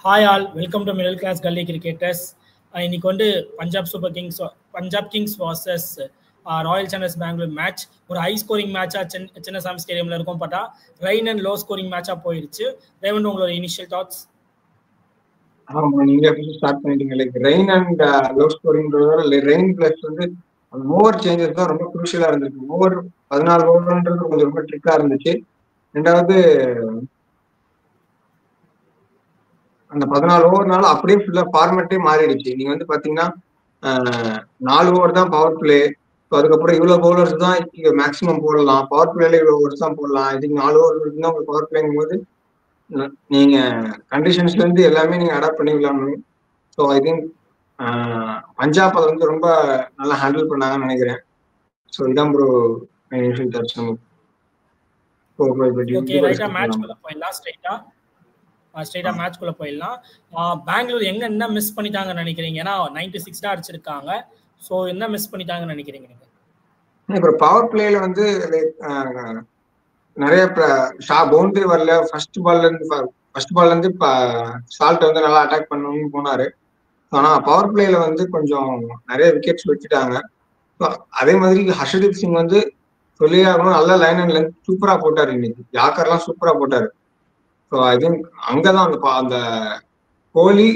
Hi all, welcome to Middle Class Gully Cricketers. இன்னைக்கு வந்து Punjab Kings versus Royal Challengers Bangalore match ஒரு high scoring மேட்சாக சின்னசாமி ஸ்டேடியமில் இருக்கும். பார்த்தா ரெயின் அண்ட் லோ ஸ்கோரிங் மேட்சாக போயிடுச்சு. ரேவன், உங்களோட இனிஷியல் தாட்ஸ்? ஆமா, நீங்க எப்படி ஸ்டார்ட் பண்ணிட்டீங்க. லைக் ரெயின் அண்ட் லோ ஸ்கோரிங்கிறத ரெயின் பிளஸ் வந்து ஓவர் சேஞ்சஸ் தான் ரொம்ப குரூஷியலா இருந்துச்சு. ஓவர் 14 ஓவர்ன்றது கொஞ்சம் ரொம்ப ட்ரிக்கா இருந்துச்சு. ரெண்டாவது அந்த 14 ஓவர்னால அப்படியே ஃபுல்லா ஃபார்மேட்டே மாறிடுச்சு. நீங்க வந்து பாத்தீங்கன்னா 4 ஓவர் தான் பவர் பிளே. அதுக்கப்புறம் இவ்வளவு பவுலர்ஸ் தான் இங்க மேக்ஸிமம் போடலாம். பவர் பிளேல இவ்வளவு ஓவர்ஸ் தான் போடலாம். இதுக்கு 4 ஓவர் இருக்குன்னா உங்களுக்கு பவர் பிளேங்கும் போது நீங்க கண்டிஷன்ஸ்ல இருந்து எல்லாமே நீங்க அடாப்ட் பண்ணி விளையாடணும். ஸோ ஐ திங்க் பஞ்சாப் அதை வந்து ரொம்ப நல்லா ஹேண்டில் பண்ணாங்கன்னு நினைக்கிறேன். ஸோ இதான் ப்ரோ இனிஷியல் தாட்ஸ். ஓகே, ரைட்டா மேட்ச்க்குள்ள போயிடலாம். ஸ்ட்ரைட்டா மேட்ச்க்குள்ள போயிடலாம். பெங்களூர் என்ன மிஸ் பண்ணிட்டாங்கன்னு நினைக்கிறீங்க? ஏன்னா 96 தான் அடிச்சிருக்காங்க. ஸோ என்ன மிஸ் பண்ணிட்டாங்கன்னு நினைக்கிறீங்க நீங்க? இப்போ பவர் பிளேல வந்து நிறைய பவுண்டரி வரல. ஃபர்ஸ்ட் பால்ல இருந்து சால்ட் வந்து நல்லா அட்டாக் பண்ணணும்னு போனாரு. ஆனா பவர் பிளேல வந்து கொஞ்சம் நிறைய விக்கெட்ஸ் வச்சுட்டாங்க. அதே மாதிரி ஹர்ஷதீப் சிங் வந்து சொல்லி ஆகணும், நல்ல லைன் அண்ட் லென்த் சூப்பரா போட்டாரு. இன்னைக்கு யாக்கர்லாம் சூப்பரா போட்டாரு. ஸோ ஐ திங்க் அங்கதான் அந்த கோலி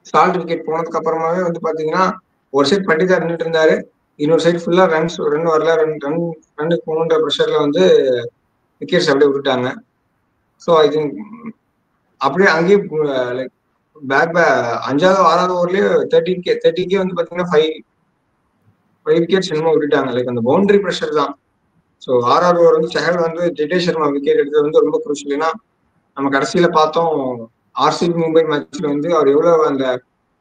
சால்ட் விக்கெட் போனதுக்கு அப்புறமாவே வந்து பாத்தீங்கன்னா ஒரு சைட் பண்டிதா நின்றுட்டு இருந்தாரு, இன்னொரு சைட் ஃபுல்லா ரன் வரல. ரன்னுக்கு போகணுன்ற ப்ரெஷர்ல வந்து விக்கெட்ஸ் அப்படியே விட்டுட்டாங்க. ஸோ ஐ திங்க் அப்படியே அங்கேயே லைக் அஞ்சாவது 6வது ஓவர்லயே 30K வந்து பாத்தீங்கன்னா 5 விக்கெட்ஸ் என்னமோ விட்டுட்டாங்க. லைக் அந்த பவுண்டரி ப்ரெஷர் தான். ஸோ 6வது ஓவர் வந்து செஹல் வந்து ஜிதேஷ் சர்மா விக்கெட் எடுத்தது வந்து ரொம்ப குரூஷியல். ஏன்னா நம்ம கடைசியில பார்த்தோம் ஆர்சிபி மும்பை மேட்ச்ல வந்து அவர் எவ்வளவு அந்த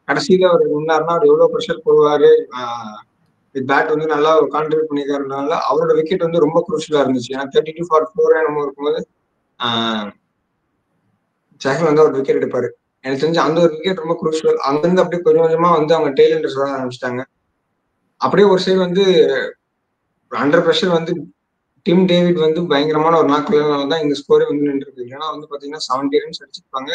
கடைசியில அவர் முன்னாருன்னா அவர் எவ்வளவு ப்ரெஷர் போடுவாரு, பேட் வந்து நல்லா கான்ட்ரிபியூட் பண்ணிக்கிறதுனால அவரோட விக்கெட் வந்து ரொம்ப குரூஷியலா இருந்துச்சு. ஏன்னா 32 for 4 என்னமோ இருக்கும்போது செஹல் வந்து ஒரு விக்கெட் எடுப்பாரு. எனக்கு தெரிஞ்சு அந்த ஒரு விக்கெட் ரொம்ப குரூஷியல். அங்கிருந்து அப்படியே கொஞ்சம் கொஞ்சமா வந்து அவங்க டெய்லண்டர்ஸ் வர ஆரம்பிச்சிட்டாங்க. அப்படியே ஒரு சைடு வந்து அண்டர் ப்ரெஷர் வந்து டிம் டேவிட் வந்து பயங்கரமான ஒரு நாக்குலனால தான் இந்த ஸ்கோரே வந்து நின்றுருக்கு. ஏன்னா வந்து பாத்தீங்கன்னா 70 ரன்ஸ் அடிச்சிருப்பாங்க.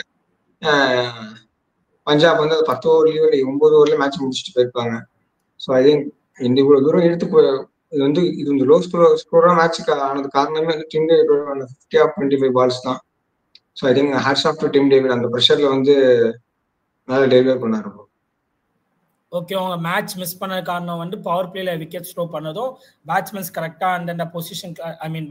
பஞ்சாப் வந்து 10 ஓவர்லயோ இல்லை 9 ஓவர்ல மேட்ச் முடிச்சுட்டு போயிருப்பாங்க. ஸோ ஐ திங்க் இந்த இவ்வளவு தூரம் இது வந்து லோ ஸ்கோரா மேட்சுக்கு ஆனது காரணமே வந்து டிம் டேவிட் 50 of 25 பால்ஸ் தான். So I think hats off to Tim David. அந்த ப்ரெஷர்ல வந்து நல்லா டெலிவர் பண்ணாரு. ஓகே, அவங்க மேட்ச் மிஸ் பண்ண காரணம் வந்து பவர் பிளேல விக்கெட் ஸ்டோ பண்ணதும் பேட்ஸ்மேன்ஸ் கரெக்டாக அந்தந்த பொசிஷன்,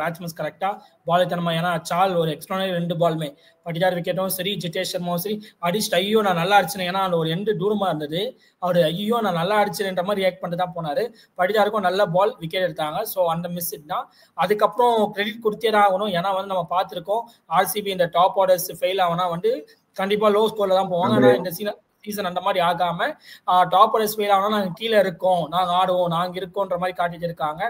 பேட்ஸ்மேன்ஸ் கரெக்டாக பால் தரமா. ஏன்னா சால் ஒரு எக்ஸ்ட்ரானரி 2 பாலுமே பட்டிதார் விக்கெட்டும் சரி, ஜிதேஷ் சர்மாவும் சரி அடிச்சுட்டு ஐயோ நான் நல்லா அடிச்சேன். ஏன்னா அந்த ஒரு 2 தூரமாக இருந்தது. அவர் ஐயோ நான் நல்லா அடிச்சேன்ற மாதிரி ரியாக்ட் பண்ணிட்டு தான் போனார். பட்டிதாருக்கும் நல்ல பால் விக்கெட் எடுத்தாங்க. ஸோ அந்த மிஸ் தான். அதுக்கப்புறம் கிரெடிட் கொடுத்தே தான் ஆகணும். ஏன்னா வந்து நம்ம பார்த்துருக்கோம் ஆர்சிபி இந்த டாப் ஆர்டர்ஸ் ஃபெயில் ஆகுனா வந்து கண்டிப்பாக லோ ஸ்கோர்ல தான் போவாங்க. ஆனால் இந்த சீசன் அந்த மாதிரி ஆகாம டாப் ஆர்டர்ஸ் ஃபெயில் ஆகணும், நாங்கள் கீழே இருக்கோம், நாங்கள் ஆடுவோம், நாங்கள் இருக்கோன்ற மாதிரி காட்டிட்டு இருக்காங்க.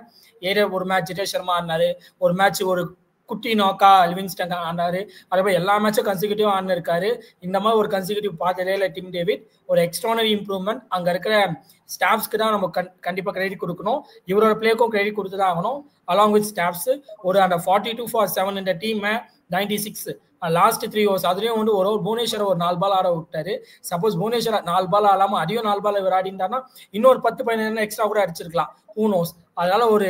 ஒரு மேட்ச் ஜிதேஷ் சர்மா ஆடினாரு, ஒரு மேட்ச் ஒரு குட்டி நோக்கா லிவிங்ஸ்டன் ஆனாரு. அதே மாதிரி எல்லா மேட்சும் கன்சிக்யூட்டிவ் ஆடினு இருக்காரு. இந்த மாதிரி ஒரு கன்சிக்யூட்டிவ் பார்த்ததே இல்லை டிம் டேவிட். ஒரு எக்ஸ்ட்ரானரி இம்ப்ரூவ்மெண்ட். அங்கே இருக்கிற ஸ்டாஃப்ஸ்க்கு தான் நம்ம கண்டிப்பாக கிரெடிட் கொடுக்கணும். இவரோட பிளேக்கும் கிரெடிட் கொடுத்து தான் ஆகணும். அலாங் வித் ஸ்டாஃப்ஸ் ஒரு அந்த 42 for 7 இந்த டீமை 96 லாஸ்ட் 3 ஓவர்ஸ் அதுலயும் வந்து ஒரு புவனேஸ்வர் ஒரு 4 பால் ஆட விட்டாரு. சப்போஸ் புவனேஸ்வர் 4 பால் ஆடாம அதையும் 4 பால் இவர் ஆடிட்டாருன்னா இன்னொரு 10-15 எக்ஸ்ட்ரா கூட அடிச்சிருக்கலாம். Who knows. அதனால ஒரு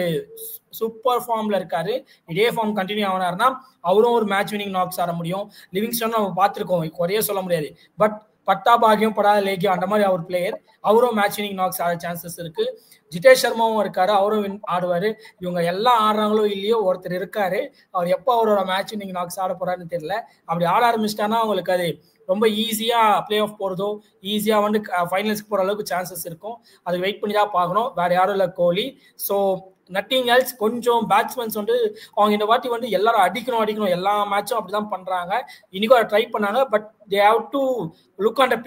சூப்பர் ஃபார்ம்ல இருக்காரு. இதே ஃபார்ம் கண்டினியூ ஆனாருன்னா அவரும் ஒரு மேட்ச் வினிங் நாக்ஸ் ஆட முடியும். லிவிங்ஸ்டன் நம்ம பார்த்துருக்கோம், குறைய சொல்ல முடியாது. பட் பட்டா பாகியம் படாத லேகியம் அந்த மாதிரி அவர் பிளேயர். அவரும் மேட்ச் வினிங் நாக்ஸ் ஆட சான்சஸ் இருக்கு. ஜிதேஷ் சர்மாவும் இருக்காரு, அவரும் ஆடுவாரு. இவங்க எல்லாம் ஆடுறாங்களோ இல்லையோ ஒருத்தர் இருக்காரு, அவர் எப்போ அவரோட மேட்ச் வினிங் நாக்ஸ் ஆட போறாருன்னு தெரியல. அப்படி ஆட ஆரம்பிச்சிட்டானா அவங்களுக்கு அது ரொம்ப ஈஸியா பிளே ஆஃப் போறதோ ஈஸியா வந்து ஃபைனல்ஸ்க்கு போற அளவுக்கு சான்சஸ் இருக்கும். அது வெயிட் பண்ணி தான் பார்க்கணும். வேற யாரும் இல்லை கோலி. So nothing else. கொஞ்சம் பேட்ஸ்மேன்ஸ் வந்து அவங்க இந்த வாட்டி வந்து எல்லாரும் அடிக்கணும் எல்லா மேட்சும் அப்படிதான் பண்றாங்க. இன்னைக்கும் அதை ட்ரை பண்ணாங்க. But they have to look on the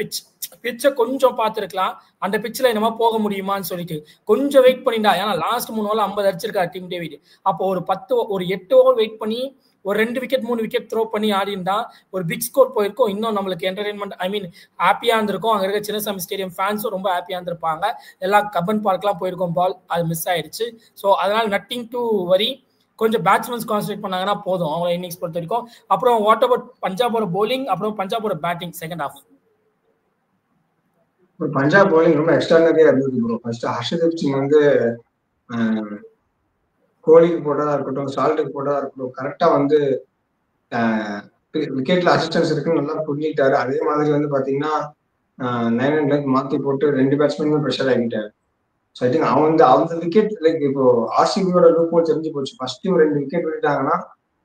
பிச்சை கொஞ்சம் பார்த்துருக்கலாம். அந்த பிச்சில் என்னமா போக முடியுமான்னு சொல்லிட்டு கொஞ்சம் வெயிட் பண்ணிட்டா. ஏன்னா லாஸ்ட் 3 ஓவர் 50 அடிச்சிருக்காரு டிம் டேவிட். அப்போ ஒரு 8 ஓவர் வெயிட் பண்ணி ஒரு 2 விக்கெட் 3 விக்கெட் த்ரோ பண்ணி ஆடிருந்தா ஒரு பிக் ஸ்கோர் போயிருக்கும். இன்னும் நம்மளுக்கு என்டர்டைன்மெண்ட் ஹாப்பியா இருந்திருக்கும். அங்க இருக்க சின்னசாமி ஸ்டேடியம் ஃபேன்ஸும் ரொம்ப ஹாப்பியா இருந்திருப்பாங்க. எல்லாம் கப்பன் பார்க்லாம் போயிருக்கோம். பால் அது மிஸ் ஆயிடுச்சு. ஸோ அதனால நத்திங் டு வரி. கொஞ்சம் பேட்ஸ்மேன்ஸ் கான்சன்ட்ரேட் பண்ணாங்கன்னா போதும் அவங்க இன்னிங்ஸ் பொறுத்த வரைக்கும். அப்புறம் வாட் அபவுட் பஞ்சாபோட bowling, அப்புறம் பஞ்சாபோட batting second half? Punjab bowling ரொம்ப எக்ஸ்ட்ரானரியா இருந்தது ப்ரோ. ஃபர்ஸ்ட் ஹர்ஷதீப் சிங் வந்து கோலிக்கு போட்டதா இருக்கட்டும், சால்ட்டுக்கு போட்டதா இருக்கட்டும், கரெக்டா வந்து விக்கெட்ல அசிஸ்டன்ஸ் இருக்குன்னு நல்லா புரிஞ்சுக்கிட்டாரு. அதே மாதிரி வந்து பாத்தீங்கன்னா 9 and 10 மாத்தி போட்டு 2 பேட்ஸ்மேனுமே ப்ரெஷர் ஆகிட்டாரு. ஸோ ஐ திங்க் அவங்க விக்கெட் லைக் இப்போ ஆர்சிபியோட லூப் ஹோல் தெரிஞ்சு போச்சு. ஃபர்ஸ்ட் 2 விக்கெட் விட்டுட்டாங்கன்னா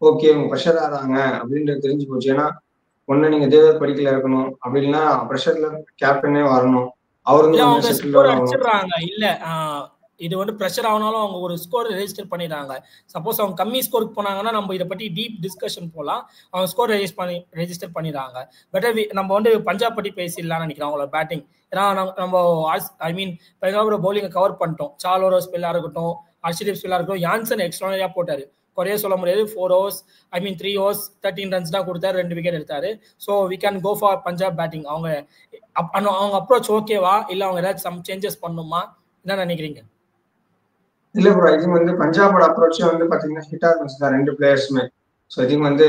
ஓகே அவங்க ப்ரெஷர் ஆறாங்க அப்படின்றது தெரிஞ்சு போச்சு. ஏன்னா ஒண்ணு நீங்க தேவத் படிக்கல இருக்கணும், அப்படி இல்லைன்னா ப்ரெஷர்ல கேப்டனே வரணும், அவரு வந்து கொஞ்சம் செட்டில் டவுன் ஆகணும். இல்ல இது வந்து ப்ரெஷர் ஆனாலும் அவங்க ஒரு ஸ்கோர் ரெஜிஸ்டர் பண்ணிடுறாங்க. சப்போஸ் அவங்க கம்மி ஸ்கோருக்கு போனாங்கன்னா நம்ம இதை பற்றி டீப் டிஸ்கஷன் போகலாம். அவங்க ஸ்கோர் ரெஜிஸ்டர் பண்ணிடுறாங்க. பெட்டர் நம்ம வந்து பஞ்சாப் பற்றி பேசிடலாம்னு நினைக்கிறேன் அவங்களோட பேட்டிங். ஏன்னா நம்ம ஐ மீன் பஞ்சாபோட பவுலிங்கை கவர் பண்ணிட்டோம். சாலோரோ ஸ்பெல்லாக இருக்கட்டும், ஹர்ஷதீப் ஸ்பெல்லாக இருக்கட்டும், யான்சன் எக்ஸ்ட்ரானரியாக போட்டார். குறைய சொல்ல முடியாது. 4 overs, ஐ மீன் 3 overs 13 runs தான் கொடுத்தாரு, 2 விக்கெட் எடுத்தாரு. So we can go for Punjab batting. அவங்க அப்ரோச் ஓகேவா இல்லை அவங்க ஏதாச்சும் சம் சேஞ்சஸ் பண்ணுமா, என்ன நினைக்கிறீங்க? இல்ல ப்ரோ, ஐ திங்க் வந்து பஞ்சாபோட அப்ரோச்சே வந்து பாத்தீங்கன்னா ஹிட் ஆர்மஸ் தான் 2 பிளேயர்ஸுமே. ஸோ ஐ திங்க் வந்து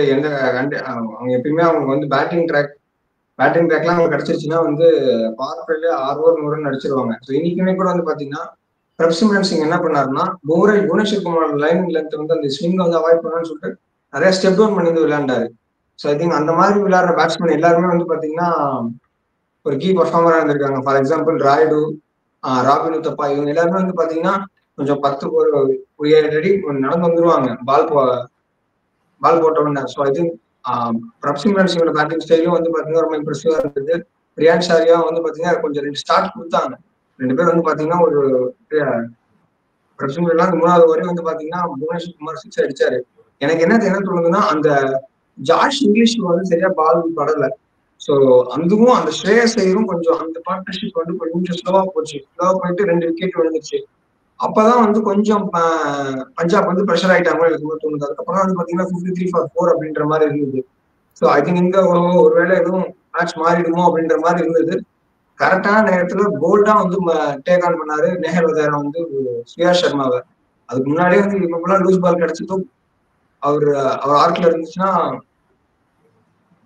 அவங்க எப்பயுமே அவங்க வந்து பேட்டிங் ட்ராக்லாம் அவங்க கிடைச்சிருச்சுன்னா வந்து பவர் பிளேல 6 over 100 அடிச்சிருவாங்க. ஸோ இன்னைக்குமே கூட வந்து பாத்தீங்கன்னா பிரப்சிம்ரன் சிங் என்ன பண்ணாருன்னா புவனேஸ்வர் குமார் லைன் லென்த் வந்து அந்த ஸ்விங் வந்து அவாய்ட் பண்ணணும்னு சொல்லிட்டு நிறைய ஸ்டெப் டவுன் பண்ணி வந்து விளையாண்டாரு. ஸோ ஐ திங்க் அந்த மாதிரி விளையாடுற பேட்ஸ்மேன் எல்லாருமே வந்து பாத்தீங்கன்னா ஒரு கீ பர்ஃபார்மரா இருந்திருக்காங்க. For example Rayudu, robin Uthappa, இவங்க எல்லாருமே வந்து பாத்தீங்கன்னா கொஞ்சம் 10 ஒரு 7 அடி நடந்து வந்துருவாங்க பால் போட்டவங்க. ஸோ ஐ திங்க் பிரப்சிம்ரன் சிங்கோட பேட்டிங் ஸ்டைலும் வந்து பாத்தீங்கன்னா ரொம்ப இம்ப்ரெசிவா இருந்தது. ரியான் ஷாரியா வந்து பாத்தீங்கன்னா கொஞ்சம் 2 ஸ்டார்ட் கொடுத்தாங்க. 2 பேர் வந்து பாத்தீங்கன்னா ஒரு பிரப்சிம்ரன் 3வது வரையும் வந்து பாத்தீங்கன்னா புவனேஸ்வர் குமார் 6 அடிச்சாரு. எனக்கு என்ன தோணுதுன்னா அந்த ஜாஷ் இங்கிலீஷ் வந்து சரியா பால் படல. ஸோ அதுவும் அந்த ஸ்ரேயஸ் ஐயரும் கொஞ்சம் அந்த பார்ட்னர்ஷிப் வந்து கொஞ்சம் ஸ்லோவா போயிட்டு 2 விக்கெட் விழுந்துச்சு. அப்பதான் வந்து கொஞ்சம் பஞ்சாப் வந்து ப்ரெஷர் ஆயிட்டாங்க எனக்கு தோணுது. அதுக்கப்புறம் வந்து பாத்தீங்கன்னா 53 for 4 அப்படின்ற மாதிரி இருந்தது. ஸோ ஐ திங்க் இங்க ஒருவேளை எதுவும் மேட்ச் மாறிடுமோ அப்படின்ற மாதிரி இருந்தது. கரெக்டான நேரத்துல போல்டா வந்து டேக் ஆன் பண்ணாரு நேஹல் வதேரா வந்து ஸ்ரேயா சர்மாவை. அதுக்கு முன்னாடியே வந்து இப்பெல்லாம் லூஸ் பால் கிடைச்சதும் அவர் ஆர்க்ல இருந்துச்சுன்னா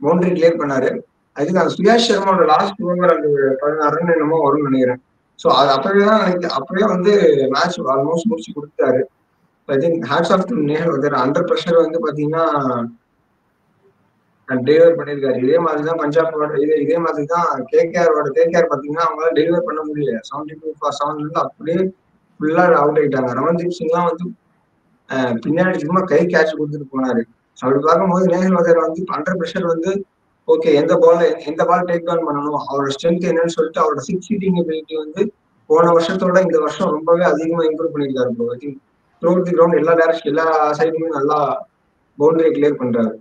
பவுண்டரி கிளியர் பண்ணாரு. ஐ திங்க் அந்த சுயாஷ் சர்மாவோட லாஸ்ட் ஓவர் அந்த 16 ரன் என்னமோ வரும்னு நினைக்கிறேன். ஸோ அது அப்பவே வந்து மேட்ச் ஆல்மோஸ்ட் முடிச்சு கொடுத்தாரு. I think hats off to Nehal Wadhera. Under pressure வந்து பாத்தீங்கன்னா டெலிவர் பண்ணியிருக்காரு. இதே மாதிரிதான் பஞ்சாபோட இதே மாதிரிதான் கேகேஆர் பாத்தீங்கன்னா அவங்களால டெலிவர் பண்ண முடியல. 72 for 7 அப்படியே ஃபுல்லா அவுட் ஆயிட்டாங்க. ரமன்தீப் சிங்லாம் வந்து பின்னாடி சும்மா கை கேட்ச் கொடுத்துட்டு போனாரு. அப்படி பார்க்கும்போது நேஹல் வதேரா வந்து அண்டர் ப்ரெஷர் வந்து ஓகே எந்த பால் டேக் டவுன் பண்ணணும், அவரோட ஸ்ட்ரென்த் என்னன்னு சொல்லிட்டு அவரோட 6 ஹிட்டிங் எபிலிட்டி வந்து போன வருஷத்தோட இந்த வருஷம் ரொம்பவே அதிகமா இம்ப்ரூவ் பண்ணியிருக்காரு bro. I think through the ground எல்லா சைடுமே நல்லா பவுண்டரி கிளியர் பண்றாரு.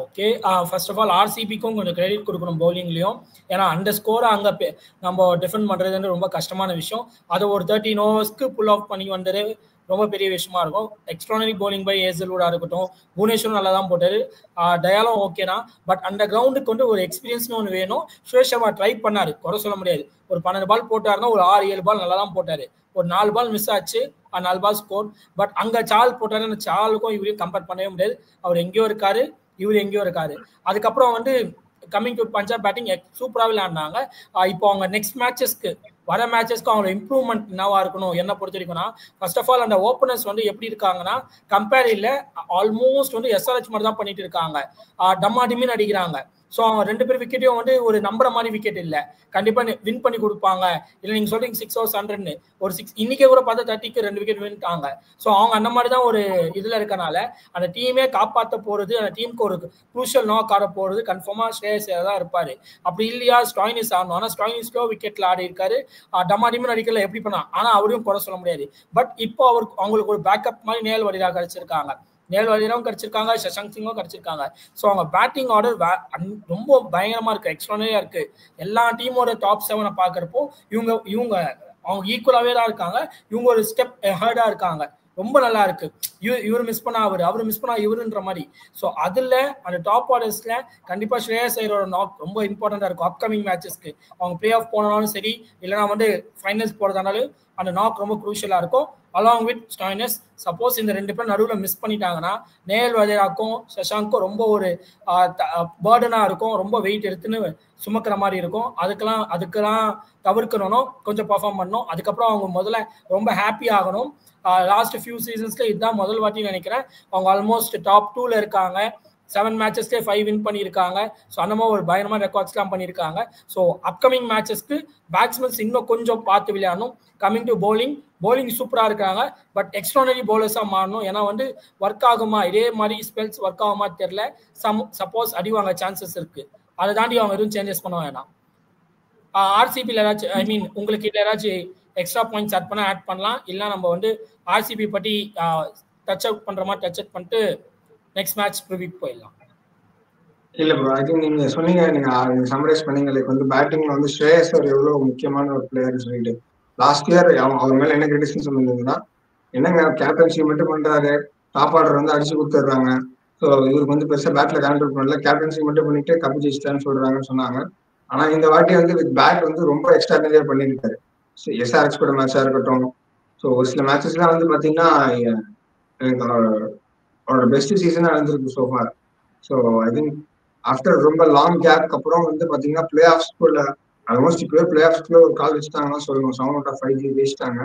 ஓகே, ஃபர்ஸ்ட் ஆஃப் ஆல் ஆர்சிபிக்கும் கொஞ்சம் கிரெடிட் கொடுக்கணும் பவுலிங்லையும். ஏன்னா அந்த ஸ்கோரை அங்கே நம்ம டிஃபெண்ட் பண்ணுறதுன்னு ரொம்ப கஷ்டமான விஷயம். அதை ஒரு 13 overs புல் ஆஃப் பண்ணி வந்தது ரொம்ப பெரிய விஷயமா இருக்கும். எக்ஸ்ட்ரானரி பவுலிங் பை ஏசல்வுடா இருக்கட்டும், புவனேஸ்வரும் நல்லா தான் போட்டாரு, டயாலும் ஓகே தான். பட் அந்த கிரவுண்டுக்கு வந்து ஒரு எக்ஸ்பீரியன்ஸ்னு ஒன்று வேணும். சுரேஷ் சர்மா ட்ரை பண்ணாரு, குறை சொல்ல முடியாது. ஒரு 12 பால் போட்டாருன்னா ஒரு 6-7 பால் நல்லா தான் போட்டாரு. ஒரு 4 பால் மிஸ் ஆச்சு, 4 பால் ஸ்கோர். பட் அங்கே சால் போட்டாரு, அந்த சாலுக்கும் இவரையும் கம்பேர் பண்ணவே முடியாது. அவர் எங்கேயோ இருக்காரு, இவர் எங்கேயோ இருக்காரு. அதுக்கப்புறம் வந்து கம்மிங் டு பஞ்சாப் பேட்டிங் சூப்பராக விளையாடினாங்க. இப்போ அவங்க நெக்ஸ்ட் வர மேட்சஸ்க்கு அவங்க இம்ப்ரூவ்மெண்ட் என்னவா இருக்கணும் என்ன பொறுத்த வரைக்கும்னா, ஃபர்ஸ்ட் ஆஃப் ஆல் அந்த ஓப்பனர்ஸ் வந்து எப்படி இருக்காங்கன்னா கம்பேர் இல்லை, ஆல்மோஸ்ட் வந்து எஸ்ஆர்ஹெச் மாதிரி தான் பண்ணிட்டு இருக்காங்க. டம்மா டிமின்னு அடிக்கிறாங்க. ஸோ அவங்க 2 பேர் விக்கெட்டையும் வந்து ஒரு நம்புற மாதிரி விக்கெட் இல்லை, கண்டிப்பாக வின் பண்ணி கொடுப்பாங்க. இல்லை நீங்கள் சொல்றீங்க 6 overs 100 ஒரு 6 இன்னைக்கே கூட பார்த்தா 30க்கு 2 விக்கெட் வின்ட்டாங்க. ஸோ அவங்க அந்த மாதிரி தான் ஒரு இதில் இருக்கனால அந்த டீமே காப்பாற்ற போகிறது, அந்த டீமுக்கு ஒரு க்ரூஷியல் நாக் ஆட போகிறது கன்ஃபார்மாக ஸ்ரேயஸ் தான் இருப்பார். அப்படி இல்லையா ஸ்டாயினிஸ் ஆடணும். ஆனால் ஸ்டாயினிஸ்லோ விக்கெட்டில் ஆடி இருக்காரு, டமாடிமன் அடிக்கல எப்படி பண்ணா. ஆனால் அவரையும் குறை சொல்ல முடியாது. பட் இப்போ அவங்களுக்கு ஒரு பேக்கப் மாதிரி நேல் வடிராக கிடைச்சிருக்காங்க, நேல் வழியாவும் கிடைச்சிருக்காங்க, சஷாங்க் சிங்கும் கிடைச்சிருக்காங்க. ஸோ அவங்க பேட்டிங் ஆர்டர் ரொம்ப பயங்கரமா இருக்கு, எக்ஸ்ட்ரானரியா இருக்கு. எல்லா டீமோட டாப் 7 பாக்குறப்போ இவங்க அவங்க ஈக்குவலாவே தான் இருக்காங்க. இவங்க ஒரு ஸ்டெப் ஹெர்டா இருக்காங்க. ரொம்ப நல்லா இருக்கு. இவர் மிஸ் பண்ணா அவர் மிஸ் பண்ணா இவருன்ற மாதிரி. ஸோ அதுல அந்த டாப் ஆர்டர்ஸ்ல கண்டிப்பா ஸ்ரேயஸ் ஐயரோட நாக் ரொம்ப இம்பார்ட்டண்டா இருக்கும் அப்கமிங் மேட்சஸ்க்கு. அவங்க பிளே ஆஃப் போனாலும் சரி, இல்லைனா வந்து ஃபைனல்ஸ் போறதானாலும் அந்த நாக் ரொம்ப குரூஷியலா இருக்கும். Along with Stoinis. சப்போஸ் இந்த 2 பேரும் நடுவில் மிஸ் பண்ணிட்டாங்கன்னா நேயல் வதேராக்கும் சஷாங்க்கும் ரொம்ப ஒரு பேர்டனா இருக்கும், ரொம்ப வெயிட் எடுத்துன்னு சுமக்கிற மாதிரி இருக்கும். அதுக்கெல்லாம் தவிர்க்கணும், கொஞ்சம் பர்ஃபார்ம் பண்ணணும். அதுக்கப்புறம் அவங்க முதல்ல ரொம்ப ஹாப்பி ஆகணும். லாஸ்ட் ஃபியூ சீசன்ஸ்க்கு இதுதான் முதல் வாட்டி நினைக்கிறேன் அவங்க ஆல்மோஸ்ட் டாப் 2ல இருக்காங்க. 7 மேட்சஸ்லேயே 5 வின் பண்ணியிருக்காங்க. ஸோ அந்த மாதிரி ஒரு பயங்கரமான ரெக்கார்ட்ஸ்லாம் பண்ணியிருக்காங்க. ஸோ அப்கமிங் மேட்சஸ்க்கு பேட்ஸ்மேன்ஸ் இன்னும் கொஞ்சம் பார்த்து விளையாடணும். கமிங் டு bowling சூப்பராக இருக்காங்க. பட் எக்ஸ்ட்ரானரி பவுலர்ஸாக மாறணும். ஏன்னா வந்து ஒர்க் ஆகுமா, இதே மாதிரி ஸ்பெல்ஸ் ஒர்க் ஆகுமா தெரியல. சப்போஸ் அடி வாங்க சான்சஸ் இருக்கு. அதை தாண்டி அவங்க எதுவும் சேஞ்சஸ் பண்ண வேணாம். ஆர்சிபியில் ஏதாச்சும் ஐ மீன் உங்களுக்கு இதில் ஏதாச்சும் எக்ஸ்ட்ரா பாயிண்ட்ஸ் ஆட் பண்ணலாம். இல்லை நம்ம வந்து ஆர்சிபி பற்றி டச் அவுட் பண்ணுற மாதிரி டச் அவுட் பண்ணிட்டு நெக்ஸ்ட் மேட்ச் ப்ரிவியூக்கு போயிடலாம். இல்ல ப்ரோ, ஐ திங்க் நீங்க சொன்னீங்க, நீங்க சம்மரைஸ் பண்ணீங்க. லைக் வந்து பேட்டிங்ல வந்து ஸ்ரேயஸ் எவ்வளவு முக்கியமான ஒரு பிளேயர்னு சொல்லிட்டு லாஸ்ட் இயர் அவர் மேல என்ன கிரிட்டிசிசம் இருந்ததுன்னா, என்னங்க கேப்டன்சி மட்டும் பண்றாரு, டாப் ஆர்டர் வந்து அடிச்சு கொடுத்துட்றாங்க, ஸோ இவருக்கு வந்து பெருசா பேட்ல கான்ட்ரோல் பண்ணல, கேப்டன்சி மட்டும் பண்ணிட்டு கப்பு ஜெயிச்சிட்டான்னு சொல்றாங்கன்னு சொன்னாங்க. ஆனா இந்த வாட்டி வந்து வித் பேட் வந்து ரொம்ப எக்ஸ்ட்ராடனரியா பண்ணியிருக்காரு. எஸ்ஆர்எக்ஸ் கூட மேட்சா இருக்கட்டும். ஸோ ஒரு சில மேட்சஸ்லாம் வந்து பாத்தீங்கன்னா அவரோட பெஸ்ட் சீசனா இருந்திருக்கு so far. So I think after ரொம்ப லாங் கேப்க்கு அப்புறம் வந்து பாத்தீங்கன்னா பிளே ஆஃப்ஸ்குள்ள ஆல்மோஸ்ட் இப்பவே பிளே ஆஃப்ஸ்குள்ள ஒரு கால் வச்சுட்டாங்கன்னா சொல்லணும். 7/5 ஜெயிச்சிட்டாங்க.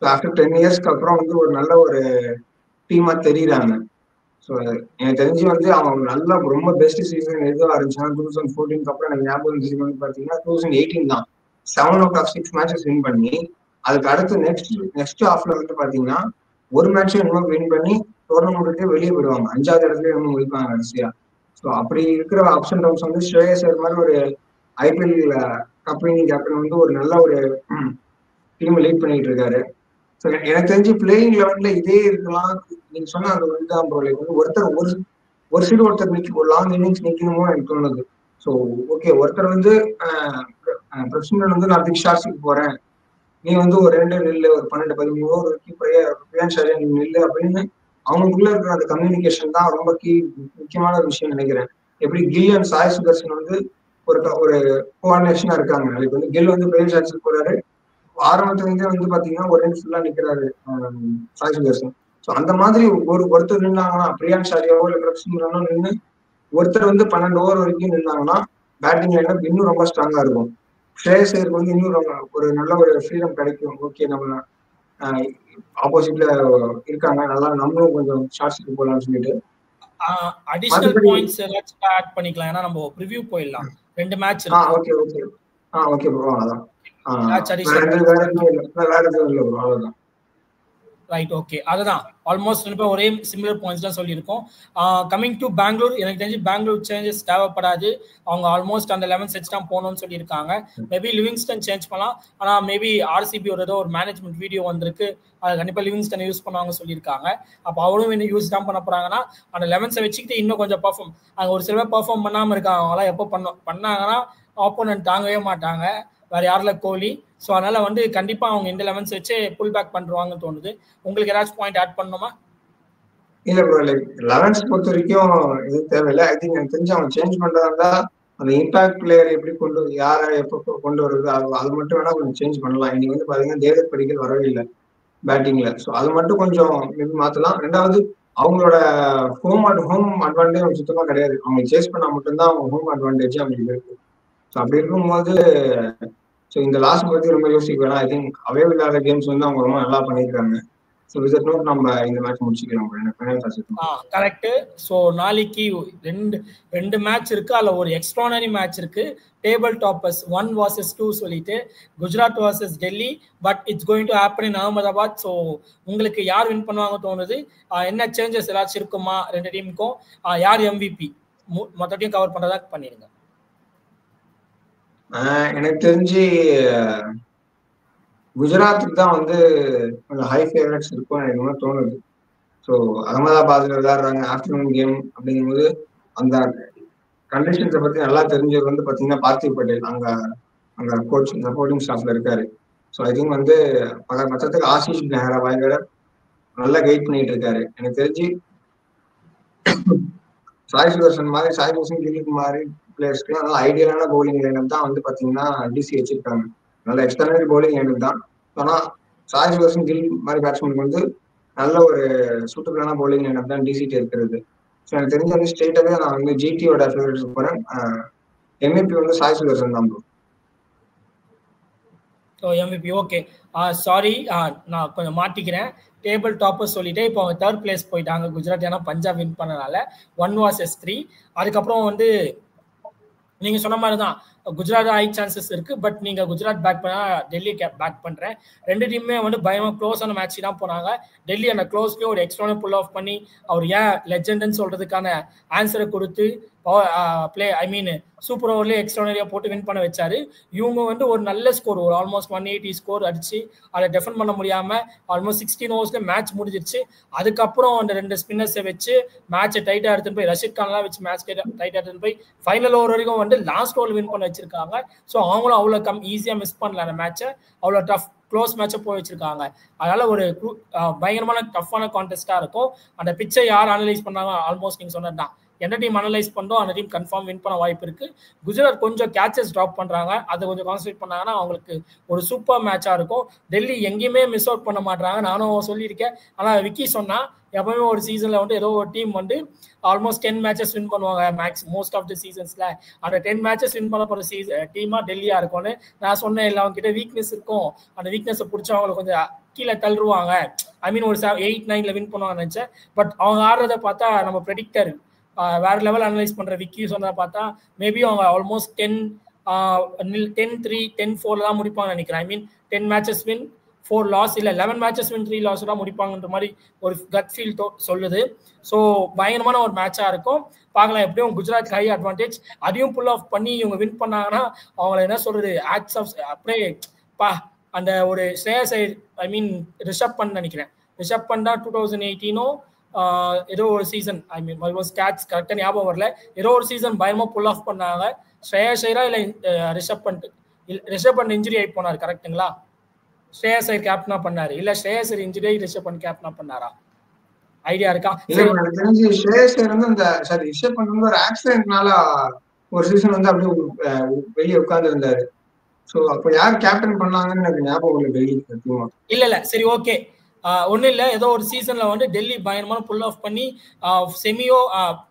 ஆஃப்டர் 10 இயர்ஸ்க்கு அப்புறம் வந்து ஒரு நல்ல ஒரு டீமா தெரியுறாங்க. ஸோ எனக்கு தெரிஞ்சு வந்து அவங்க நல்ல ரொம்ப பெஸ்ட் சீசன் எதுவாக இருந்துச்சுன்னா 2014 அப்புறம் எனக்கு ஞாபகம் வந்து பாத்தீங்கன்னா 2018 தான். 7/6 மேட்சஸ் வின் பண்ணி அதுக்கு அடுத்து நெக்ஸ்ட் ஹாஃப்ல வந்து பாத்தீங்கன்னா ஒரு மேட்ச் இன்னும் வின் பண்ணி டோர்னமெண்ட்டே வெளியே போயிடுவாங்க. 5வது இடத்துல இன்னும் முடிப்பாங்க கடைசியா. ஸோ அப்படி இருக்கிற அப்ஸ் அண்ட் டவுன்ஸ் வந்து ஸ்ரேயஸ் மாதிரி ஒரு ஐபிஎல் கம்பெனி கேப்டன் வந்து ஒரு நல்ல ஒரு டீம் லீட் பண்ணிட்டு இருக்காரு. ஸோ எனக்கு தெரிஞ்சு பிளேயிங் லெவல்ல இதே இருக்கலாம். நீங்க சொன்ன அந்த இதுதான் ப்ரோ. லைக் வந்து ஒருத்தர் ஒரு சைடு ஒருத்தர் ஒரு லாங் இன்னிங்ஸ் நிக்கணுமோ எனக்கு தோணுது. ஸோ ஓகே, ஒருத்தர் வந்து ப்ரொஃபஷனல் வந்து நான் பிக் ஷாட்ஸுக்கு போறேன், நீ வந்து ஒரு 2 நில்லு, ஒரு 12-13 ஒரு கீப்பரையே பிரியான்ஷாரியா நீ நில்லு அப்படின்னு அவங்களுக்குள்ள இருக்கிற அந்த கம்யூனிகேஷன் தான் ரொம்ப முக்கியமான ஒரு விஷயம் நினைக்கிறேன். எப்படி கில் அண்ட் சாய் சுதர்ஷன் வந்து ஒரு கோஆர்டினேஷனா இருக்காங்க. அதுக்கு வந்து கில் வந்து பிரியான் ஷாட்ஸுக்கு போறாரு, ஆரம்பத்துல இருந்தே வந்து பாத்தீங்கன்னா ஒரு ரெண்டு ஃபுல்லா நிக்கிறாரு சாய் சுதர்ஷன். ஸோ அந்த மாதிரி ஒருத்தர் நின்னாங்கன்னா பிரியான் ஷாரியாவோ இல்லை பிரபுசிம்ரனோ நின்று ஒருத்தர் வந்து 12 ஓவர் வரைக்கும் நின்னாங்கன்னா பேட்டிங் லைன் இன்னும் ரொம்ப ஸ்ட்ராங்கா இருக்கும். ஸ்ரேயஸ் ஐயருக்கு வந்து இன்னும் ஒரு நல்ல ஒரு ஃப்ரீடம் கிடைக்கும். ஓகே, நம்ம ஆப்போசிட்ல இருக்காங்க, நல்லா நம்மளும் கொஞ்சம் ஷார்ட்ஸ்க்கு போகலாம்னு சொல்லிட்டு அடிஷனல் பாயிண்ட்ஸ் ஏதாச்சும் ஆட் பண்ணிக்கலாம். ஏன்னா நம்ம ப்ரிவ்யூ போயிடலாம். 2 மேட்ச் இருக்கு. Okay okay okay bro. அதான் வேற எதுவும் இல்லை ப்ரோ, அவ்வளவுதான். Right, okay. அதுதான் ஆல்மோஸ்ட் ஒரே சிமிலர் பாயிண்ட்ஸ் தான் சொல்லியிருக்கோம். கமிங் டு பெங்களூர், எனக்கு தெரிஞ்சு பெங்களூர் சேஞ்சஸ் தேவைப்படாது. அவங்க ஆல்மோஸ்ட் அந்த 11 செட்ஸ் தான் போகணும்னு சொல்லியிருக்காங்க. மேபி லிவிங்ஸ்டன் சேஞ்ச் பண்ணலாம். ஆனால் மேபி ஆர்சிபி ஏதோ ஒரு மேனேஜ்மெண்ட் வீடியோ வந்திருக்கு, அது கண்டிப்பாக லிவிங்ஸ்டன் யூஸ் பண்ணுவாங்க சொல்லியிருக்காங்க. அப்போ அவரும் இன்னும் யூஸ் தான் பண்ண போகிறாங்கன்னா அந்த 11 வச்சுக்கிட்டு இன்னும் கொஞ்சம் பர்ஃபார்ம், அங்கே ஒரு சில பேர் பர்ஃபார்ம் பண்ணாமல் இருக்காங்க. அவங்களாம் எப்போ பண்ணாங்கன்னா ஆப்போனன்ட் தாங்கவே மாட்டாங்க, வேற யாரில் கோலி. ஸோ அதனால வந்து கண்டிப்பா அவங்க இந்த 11 வச்சு புல் பேக் பண்ணுவாங்கன்னு தோணுது. உங்களுக்கு ஏதாச்சும் பாயிண்ட் ஆட் பண்ணணுமா? இல்ல ப்ரோ, லைக் 11 பொறுத்த வரைக்கும் இது தேவையில்லை. ஐ திங்க் எனக்கு தெரிஞ்சு அவங்க சேஞ்ச் பண்றதா அந்த இம்பாக்ட் பிளேயர் எப்படி யாரை எப்போ கொண்டு வருது அது மட்டும் வேணா கொஞ்சம் சேஞ்ச் பண்ணலாம். இன்னைக்கு வந்து பாத்தீங்கன்னா தேவத் படிக்கல் வரவே இல்லை பேட்டிங்ல. ஸோ அது மட்டும் கொஞ்சம் மேபி மாத்தலாம். ரெண்டாவது அவங்களோட ஹோம் அட்வான்டேஜ் சுத்தமா கிடையாது. அவங்க சேஸ் பண்ணா மட்டும்தான் அவங்க ஹோம் அட்வான்டேஜ் அவங்களுக்கு இருக்கு. ஸோ அப்படி இருக்கும்போது ஸோ இந்த லாஸ்ட் பத்தி ரொம்ப யோசிக்க வேணாம். ஐ திங்க் அவைலபிள் இல்லாத கேம்ஸ் வந்து அவங்க ரொம்ப நல்லா பண்ணியிருக்காங்க. ஸோ வித் நோட் நம்ம இந்த மேட்ச் முடிச்சுக்கலாம். கரெக்ட். ஸோ நாளைக்கு ரெண்டு மேட்ச் இருக்கு. அதுல ஒரு எக்ஸ்ட்ரானரி மேட்ச் இருக்கு. டேபிள் டாப்பர்ஸ் 1 vs 2 சொல்லிட்டு Gujarat vs Delhi. But it's going to happen in Ahmedabad. So உங்களுக்கு யார் வின் பண்ணுவாங்க தோணுது? என்ன சேஞ்சஸ் ஏதாச்சும் இருக்குமா ரெண்டு டீமுக்கும்? யார் MVP மொத்தத்தையும் கவர் பண்றதா பண்ணிடுங்க. எனக்கு தெரிஞ்சு குஜராத்துக்கு தான் வந்து கொஞ்சம் ஹை ஃபேவரட்ஸ் இருக்கும் எனக்கு தோணுது. ஸோ அகமதாபாத்ல விளையாடுறாங்க ஆஃப்டர்நூன் கேம் அப்படிங்கும்போது அந்த கண்டிஷன்ஸை பத்தி நல்லா தெரிஞ்சவர் வந்து பாத்தீங்கன்னா பார்த்திவ் பட்டேல் அங்க கோச் சப்போர்ட்டிங் ஸ்டாஃப்ல இருக்காரு. ஸோ ஐ திங்க் வந்து மொத்தத்துக்கு ஆசிஷ் நெஹ்ரா பயங்கர நல்லா கைட் பண்ணிட்டு இருக்காரு. எனக்கு தெரிஞ்சு சாய் சுதர்ஷன் கில்லிக்கு மாதிரி பிளேயர்ஸ்க்கு நல்லா ஐடியலான பவுலிங் லைனப் தான் வந்து பாத்தீங்கன்னா டிசி வச்சிருக்காங்க. நல்ல எக்ஸ்டர்னரி பவுலிங் லைனப் தான். ஆனா சாய் சுதர்ஷன் கில் மாதிரி பேட்ஸ்மேனுக்கு வந்து நல்ல ஒரு சூட்டபிளான பவுலிங் லைனப் தான் டிசிடி இருக்கிறது. ஸோ எனக்கு தெரிஞ்ச வந்து ஸ்ட்ரெயிட்டாவே நான் வந்து ஜிடியோட ஃபேவரட் போறேன். MVP வந்து சாய் சுதர்ஷன் தான் bro. So MVP okay. Sorry, நான் கொஞ்சம் மாட்டிக்கிறேன். டேபிள் டாப்பர் சொல்லிட்டு இப்போ அவங்க தேர்ட் பிளேஸ் போயிட்டாங்க குஜராத். ஏன்னா பஞ்சாப் வின் பண்ணனால 1 vs 3. அதுக்கப்புறம் வந்து நீங்க சொன்ன மாதிரி தான் குஜராத் ஹை சான்சஸ் இருக்கு. பட் நீங்க குஜராத் பேக் பண்ணா டெல்லி பேக் பண்றேன். ரெண்டு டீமுமே வந்து பயமா க்ளோஸான மேட்ச் தான் போனாங்க. டெல்லி அந்த க்ளோஸ்லயே ஒரு எக்ஸ்ட்ரா புல் ஆஃப் பண்ணி அவர் ஏன் லெஜெண்ட்னு சொல்றதுக்கான ஆன்சரை கொடுத்து பிளே ஐ மீன் சூப்பர் ஓவர்லேயே எக்ஸ்ட்ரானரியா போட்டு வின் பண்ண வச்சாரு. இவங்க வந்து ஒரு நல்ல ஸ்கோர், ஒரு ஆல்மோஸ்ட் 180 ஸ்கோர் அடிச்சு அதை டெஃபெண்ட் பண்ண முடியாம ஆல்மோஸ்ட் 16 ஓவர்ஸ்ல மேட்ச் முடிஞ்சிருச்சு. அதுக்கப்புறம் அந்த ரெண்டு ஸ்பின்னர்ஸை வச்சு மேட்சை டைட்டா எடுத்துட்டு போய் ரஷித் கான்லாம் வச்சு மேட்ச் டைட்டா எடுத்துட்டு போய் ஃபைனல் ஓவர் வரைக்கும் வந்து லாஸ்ட் ஓவர் வின் பண்ண வச்சிருக்காங்க. ஸோ அவங்களும் அவ்வளோ ஈஸியா மிஸ் பண்ணல அந்த மேட்சை. அவ்வளோ டஃப் க்ளோஸ் மேட்சை போய் வச்சிருக்காங்க. அதனால ஒரு பயங்கரமான டஃப்பான கான்டெஸ்டா இருக்கும். அந்த பிச்சை யார் அனலைஸ் பண்ணாங்க ஆல்மோஸ்ட் நீங்க சொன்னதுதான். எந்த டீம் அனலைஸ் பண்ணோம் அந்த டீம் கன்ஃபார்ம் வின் பண்ண வாய்ப்பு இருக்கு. குஜராத் கொஞ்சம் கேச்சஸ் ட்ராப் பண்றாங்க, அதை கொஞ்சம் கான்சன்ட்ரேட் பண்ணாங்கன்னா அவங்களுக்கு ஒரு சூப்பர் மேட்சா இருக்கும். டெல்லி எங்கேயுமே மிஸ் அவுட் பண்ண மாட்டாங்க, நானும் சொல்லியிருக்கேன். ஆனா விக்கி சொன்னா எப்பவுமே ஒரு சீசன்ல வந்து ஏதோ ஒரு டீம் வந்து ஆல்மோஸ்ட் 10 மேட்சஸ் வின் பண்ணுவாங்க மோஸ்ட் ஆஃப் தி சீசன்ஸ்ல. அந்த 10 மேட்சஸ் வின் பண்ண போற டீமா டெல்லியா இருக்கும்னு நான் சொன்னேன். இல்லை அவங்க கிட்ட வீக்னஸ் இருக்கும், அந்த வீக்னஸ் பிடிச்சி அவங்களை கொஞ்சம் கீழே தள்ளுருவாங்க. ஐ மீன் ஒரு 8-9 வின் பண்ணுவாங்கன்னு நினைச்சேன். பட் அவங்க ஆடுறத பார்த்தா நம்ம ப்ரெடிக்டர் வேற லெவல் அனலைஸ் பண்ற விக்கி சொன்னதை பார்த்தா மேபி அவங்க ஆல்மோஸ்ட் 10-3 10-4 தான் முடிப்பாங்கன்னு நினைக்கிறேன். ஐ மீன் 10 மேட்சஸ் வின் 4 லாஸ், இல்லை 11 மேட்சஸ் வின் 3 லாஸ் தான் முடிப்பாங்கன்ற மாதிரி ஒரு கட் ஃபீல் சொல்லுது. ஸோ பயங்கரமான ஒரு மேட்சா இருக்கும். பார்க்கலாம் எப்படியும் குஜராத் ஹை அட்வான்டேஜ், அதையும் புல் ஆஃப் பண்ணி இவங்க வின் பண்ணாங்கன்னா அவங்களை என்ன சொல்றது ஆக்ட்ஸ் ஆஃப் அப்படியே அந்த ஒரு ஸ்ரேயஸ் ஐ மீன் ரிஷப் பண்ண நினைக்கிறேன். ரிஷப் பண்ணா 2018 ஏதோ ஒரு சீசன் ஐ மீன் ஸ்டாட்ஸ் கரெக்டாக ஞாபகம் வரல, ஏதோ ஒரு சீசன் பயமா புல் ஆஃப் பண்ணாங்க. ஸ்ரேயஸ் ஐயரா இல்லை ரிஷப் பண்ண இன்ஜுரி ஆகி போனார் கரெக்டுங்களா? ஸ்ரேயஸ் ஐயர் கேப்டனா பண்ணாரு, இல்ல ஸ்ரேயஸ் ஐயர் இன்ஜுரி ரிஷப் பண்ண கேப்டனா பண்ணாரா? ஐடியா இருக்கா? எனக்கு தெரிஞ்சு ஸ்ரேயஸ் ஐயர் வந்து அந்த ரிஷப் பண்ண ஒரு ஆக்சிடென்ட்னால ஒரு சீசன் வந்து அப்படியே வெளியே உட்கார்ந்து இருந்தாரு. சோ அப்ப யார் கேப்டன் பண்ணாங்கன்னு எனக்கு ஞாபகம் இல்லை டெல்லி. இல்ல சரி ஓகே, ஒன்றும் இல்லை. ஏதோ ஒரு சீசன்ல வந்து டெல்லி பயங்கரமான புல் ஆஃப் பண்ணி செமியோ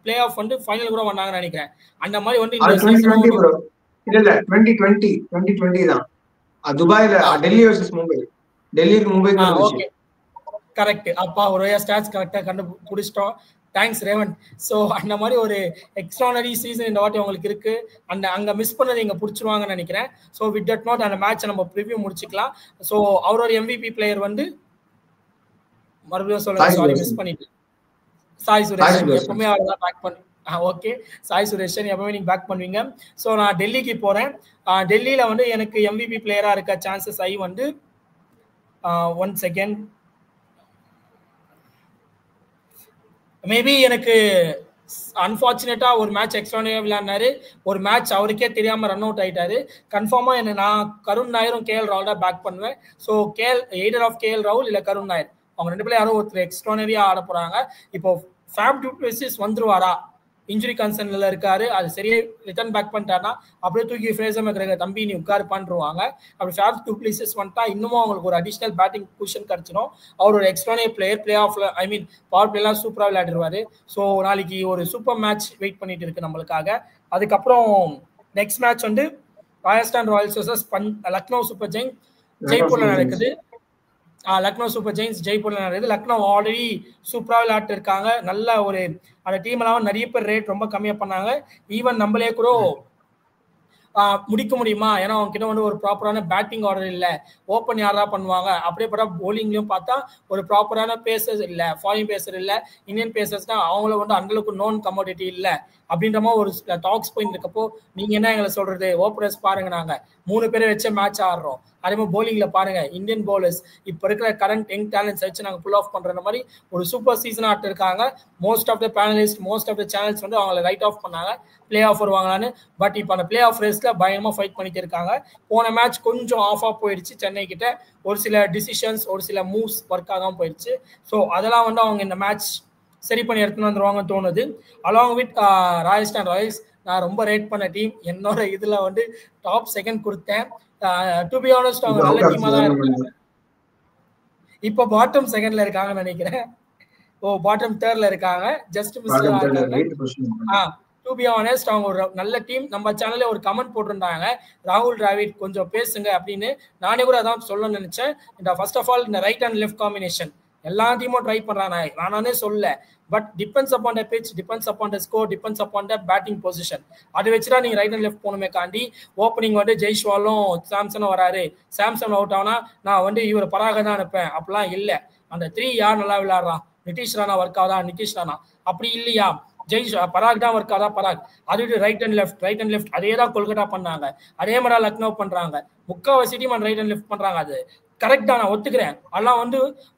பிளே ஆஃப் வந்து ஃபைனல் கூட வந்தாங்கன்னு நினைக்கிறேன். அந்த மாதிரி வந்து இந்த சீசன் இல்ல 2020 தான் துபாயில டெல்லி வர்சஸ் மும்பை, டெல்லிக்கு மும்பைக்கு வந்துச்சு. கரெக்ட். அப்பா ஒரு ஸ்டாட்ஸ் கரெக்டா கண்டுபிடிச்சிட்டோம். Thanks Raven. ஸோ அந்த மாதிரி ஒரு எக்ஸ்ட்ரானரி சீசன் இந்த வாட்டி உங்களுக்கு இருக்கு. அங்க மிஸ் பண்ணதை இங்க பிடிச்சிருவாங்கன்னு நினைக்கிறேன். ஸோ வித் தட் நோட் அந்த மேட்சை நம்ம ப்ரிவியூ முடிச்சுக்கலாம். ஸோ அவரோட MVP பிளேயர் வந்து மறுபடியும் சொல்லுங்க, சாரி மிஸ் பண்ணிட்டு, சாய் சுரேஷன். எப்பவுமே அவர் தான் பேக் பண்ணி ஓகே, சாய் சுரேஷன் எப்பவுமே நீங்க பேக் பண்ணுவீங்க. ஸோ நான் டெல்லிக்கு போறேன். டெல்லியில வந்து எனக்கு MVP பிளேயரா இருக்க சான்சஸ் ஐ வந்து 1 செகண்ட் மேபி எனக்கு அன்பார்ச்சுனேட்டா ஒரு மேட்ச் எக்ஸ்ட்ரானியா விளையாடினாரு, ஒரு மேட்ச் அவருக்கே தெரியாம ரன் அவுட் ஆயிட்டாரு. கன்ஃபார்மா நான் கருண் நாயரும் KL ராகுல் தான் பேக் பண்ணுவேன். ஸோ எய்டர் ஆஃப் KL ராகுல் இல்ல கருண் நாயர், அவங்க ரெண்டு பேரும் யாரும் ஒருத்தர் எக்ஸ்ட்ரானரியா ஆட போறாங்க. இப்போ ஃபேப் டு பிளேசிஸ் வந்துருவாரா? இன்ஜுரி கன்சர்ன்ல இருக்காரு, அது சரியா ரிட்டர்ன் பேக் பண்ணிட்டாருன்னா அப்படியே தூக்கி ஃப்ரேசர் மெக்ரெகர் தம்பி நீ உட்காரு பண்ணுவாங்க. அப்படி ஃபேப் டு பிளேசிஸ் வந்துட்டா இன்னமும் அவங்களுக்கு ஒரு அடிஷனல் பேட்டிங் பொசிஷன் கிடைச்சிடும். அவர் ஒரு எக்ஸ்ட்ரானரி பிளேயர், பிளே ஆஃப்ல ஐ மீன் பவர் பிளேலாம் சூப்பராக விளையாடுவாரு. ஸோ நாளைக்கு ஒரு சூப்பர் மேட்ச் வெயிட் பண்ணிட்டு இருக்கு நம்மளுக்காக. அதுக்கப்புறம் நெக்ஸ்ட் மேட்ச் வந்து Rajasthan Royals versus Lucknow super giants ஜெய்ப்பூர்ல நடக்குது. லக்னோ சூப்பர் ஜெயின்ஸ் ஜெய்ப்பூர்ல நடக்குது. லக்னோ ஆல்ரெடி சூப்பராக விளையாட்டு இருக்காங்க. நல்ல ஒரு அந்த டீம் எல்லாம் நிறைய பேர் ரேட் ரொம்ப கம்மியா பண்ணாங்க. ஈவன் நம்மளே கூட முடிக்க முடியுமா, ஏன்னா அவங்க கிட்ட வந்து ஒரு ப்ராப்பரான பேட்டிங் ஆர்டர் இல்லை, ஓப்பன் யாரா பண்ணுவாங்க. அப்படியே பார்த்தா போலிங்லையும் பார்த்தா ஒரு ப்ராப்பரான பேசர்ஸ் இல்லை, ஃபாரின் பேசர் இல்லை, இந்தியன் பேசர்ஸ் தான் அவங்கள வந்து அந்தளவுக்கு நோன் கமோடிட்டி இல்லை அப்படின்ற மாதிரி ஒரு டாக்ஸ் போயிட்டு இருக்கப்போ நீங்க என்ன எங்களை சொல்றது, ஓப்பனர்ஸ் பாருங்க நாங்க 3 பேரை வச்சு மேட்ச் ஆடுறோம். அதே மாதிரி போலிங்ல பாருங்க இந்தியன் பவுலர்ஸ் இப்ப இருக்கிற கரண்ட் யங் டேலண்ட்ஸ் வச்சு நாங்க புல் ஆஃப் பண்ற மாதிரி ஒரு சூப்பர் சீசன் ஆட்டு இருக்காங்க. Most of the panelist most of the channels வந்து அவங்களை ரைட் ஆஃப் பண்ணாங்க பிளே ஆஃப் வருவாங்களான்னு. பட் இப்போ அந்த பிளே ஆஃப் ரேஸ்ல பயங்கரமா ஃபைட் பண்ணிட்டு இருக்காங்க. போன மேட்ச் கொஞ்சம் ஆஃப் போயிடுச்சு சென்னை கிட்ட, ஒரு சில டிசிஷன்ஸ் ஒரு சில மூவ்ஸ் ஒர்க் ஆகாம போயிடுச்சு. ஸோ அதெல்லாம் வந்து அவங்க இந்த மேட்ச் சரி பண்ணி எடுத்துன்னு வந்துருவாங்கன்னு தோணுது. அலாங் வித் ராஜஸ்தான் ராயல்ஸ் நான் ரொம்ப ரேட் பண்ண டீம், என்னோட இதுல வந்து டாப் செகண்ட் கொடுத்தேன். டு பி ஆனஸ்ட் அவங்க நல்ல டீமா தான் இருக்காங்க. இப்போ பாட்டம் செகண்ட்ல இருக்காங்கன்னு நினைக்கிறேன். பாட்டம் தேர்ட்ல இருக்காங்க. ஜஸ்ட் மிஸ்ல இருக்காங்க. டு பி ஆனஸ்ட் அவங்க ஒரு நல்ல டீம். நம்ம சேனல்ல ஒரு கமெண்ட் போட்டிருந்தாங்க, ராகுல் டிராவிட் கொஞ்சம் பேசுங்க அப்படின்னு. நானே கூட அதான் சொல்ல நினைச்சேன். இந்த ஃபர்ஸ்ட் ஆஃப் ஆல் இந்த ரைட் அண்ட் லெஃப்ட் காம்பினேஷன் எல்லா டீமும் ட்ரை பண்றாங்க. நானே சொல்ல, but depends upon the pitch, depends upon the score, depends upon the batting position. அதை வச்சுதான் நீங்க ரைட் அண்ட் லெஃப்ட் போகணுமே காண்டி ஓப்பனிங் ஜெய்ஸ்வாலும் சாம்சனும் வராரு, சாம்சன் அவுட் ஆனா நான் இவர் பராக தான் அனுப்பேன் அப்படிலாம் இல்லை. அந்த 3 யார் நல்லா விளையாடுறான்? நிதிஷ் ராணா ஒர்க் ஆகுதா? நிதிஷ் ராணா. அப்படி இல்லையா பராக் தான் ஒர்க் ஆகுதா? பராக். அது ரைட் அண்ட் லெஃப்ட் அதே தான் கொல்கட்டா பண்ணாங்க, அதே மாதிரி லக்னோ பண்றாங்க, முக்காவாசி டீம் ரைட் அண்ட் லெஃப்ட் பண்றாங்க. அது கரெக்ட் தான், நான் ஒத்துக்கிறேன். அதெல்லாம்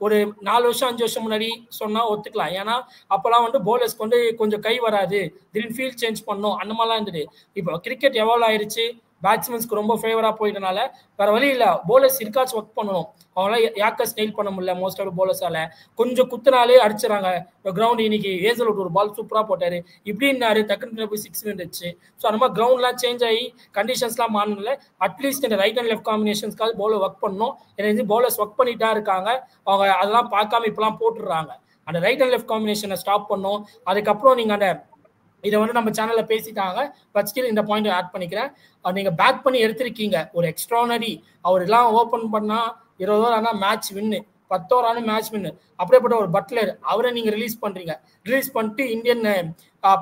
ஒரு 4 வருஷம் 5 வருஷம் முன்னாடி சொன்னா ஒத்துக்கலாம். ஏன்னா அப்பெல்லாம் போலர்ஸ்க்கு கொஞ்சம் கை வராது, திடீர்னு ஃபீல்ட் சேஞ்ச் பண்ணும், அந்த மாதிரிலாம் இருந்தது. இப்போ கிரிக்கெட் எவால்வ் ஆயிருச்சு, பேட்ஸ்மேன்ஸ்க்கு ரொம்ப ஃபேவரா போயிட்டனால வேற வழி இல்லை, போலர்ஸ் இருக்காச்சும் ஒர்க் பண்ணணும். அவங்களாம் யாக்கர்ஸ் நெயில் பண்ண முடியல மோஸ்ட் ஆஃப் போலர்ஸால. கொஞ்சம் குத்துனாலே அடிச்சுறாங்க. இப்போ கிரவுண்ட் இன்னைக்கு ஏசல் ஒரு பால் சூப்பரா போட்டாரு, இப்படின்னாரு, டக்குன்னு போய் 6 இருந்துச்சு. ஸோ அந்த மாதிரி கிரவுண்ட்லாம் சேஞ்ச் ஆகி கண்டிஷன்ஸ்லாம் மாறல. அட்லீஸ்ட் இந்த ரைட் அண்ட் லெஃப்ட் காம்பினேஷன்ஸ்க்காக பவுலர் ஒர்க் பண்ணணும். எனக்கு பவுலர்ஸ் ஒர்க் பண்ணிட்டா இருக்காங்க, அவங்க அதெல்லாம் பார்க்காம இப்பெல்லாம் போட்டுடுறாங்க. அந்த ரைட் அண்ட் லெஃப்ட் காம்பினேஷனை ஸ்டாப் பண்ணணும். அதுக்கப்புறம் நீங்க அந்த இதை நம்ம சேனல்ல பேசிட்டாங்க, பட் ஸ்டில் இந்த பாயிண்ட் ஆட் பண்ணிக்கிறேன். நீங்க பேக் பண்ணி எடுத்திருக்கீங்க ஒரு எக்ஸ்ட்ரானரி. அவர் எல்லாம் ஓப்பன் பண்ணா 20 ஓவர் ஆனா மேட்ச் வின்னு, 10 ஓவர் ஆனா மேட்ச் வின்னு. அப்படியேப்பட்ட ஒரு பட்லர் அவரை நீங்க ரிலீஸ் பண்றீங்க. ரிலீஸ் பண்ணிட்டு இந்தியன்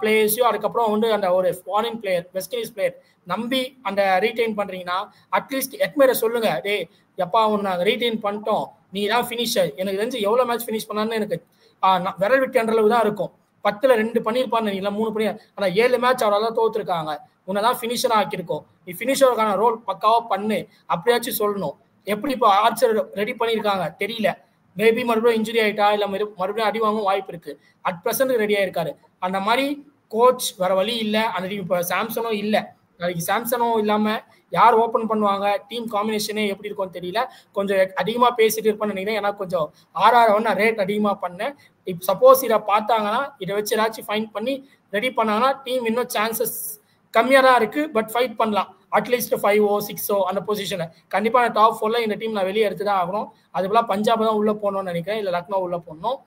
பிளேயர்ஸையும் அதுக்கப்புறம் அந்த ஒரு foreign player, west Indies player நம்பி அந்த ரீடைன் பண்றீங்கன்னா அட்லீஸ்ட் எட்மேரை சொல்லுங்க, டே எப்பா ஒன்று நாங்கள் ரீடைன் பண்ணிட்டோம், நீ தான் ஃபினிஷர். எனக்கு தெரிஞ்சு எவ்வளோ மேட்ச் ஃபினிஷ் பண்ணான்னு எனக்கு விரல் விட்டு அளவு தான் இருக்கும். 10ல் 2 பண்ணியிருப்பான்னு இல்லை 3 பண்ணி, ஆனால் 7 மேட்ச் அவரால் தோத்துருக்காங்க. உன்னதான் ஃபினிஷராக ஆக்கியிருக்கோம், நீ ஃபினிஷருக்கான ரோல் பக்காவாக பண்ணு அப்படியாச்சும் சொல்லணும். எப்படி இப்போ ஆர்ச்சர் ரெடி பண்ணியிருக்காங்க தெரியல, மேபி மறுபடியும் இன்ஜுரி ஆகிட்டா இல்லை மறுபடியும் அடி வாங்கவும் வாய்ப்பு இருக்கு. அட் ப்ரெசென்ட் ரெடி ஆயிருக்காரு. அந்த மாதிரி கோச் வேற வழி இல்லை. அந்த டீம் இப்போ சாம்சனும் இல்லை, நாளைக்கு சாம்சனும் இல்லாமல் யார் ஓப்பன் பண்ணுவாங்க? டீம் காம்பினேஷனே எப்படி இருக்கும்னு தெரியல. கொஞ்சம் அதிகமாக பேசிட்டு இருப்பேன்னு நினைக்கிறேன். ஏன்னா கொஞ்சம் நான் ரேட் அதிகமாக பண்ணேன். இப்போ சப்போஸ் இதை பார்த்தாங்கன்னா இதை வச்சு ஏதாச்சும் ஃபைன் பண்ணி ரெடி பண்ணாங்கன்னா டீம் இன்னும் சான்சஸ் கம்மியாக தான் இருக்கு, பட் ஃபைட் பண்ணலாம். அட்லீஸ்ட் 5ஓ 6ஓ அந்த பொசிஷனை கண்டிப்பாக நான் டாப் 4ல இந்த டீம் நான் வெளியே எடுத்து தான் ஆகணும். அதுக்குள்ள பஞ்சாப் தான் உள்ள போகணும்னு நினைக்கிறேன், இல்லை லக்னோ உள்ள போகணும்.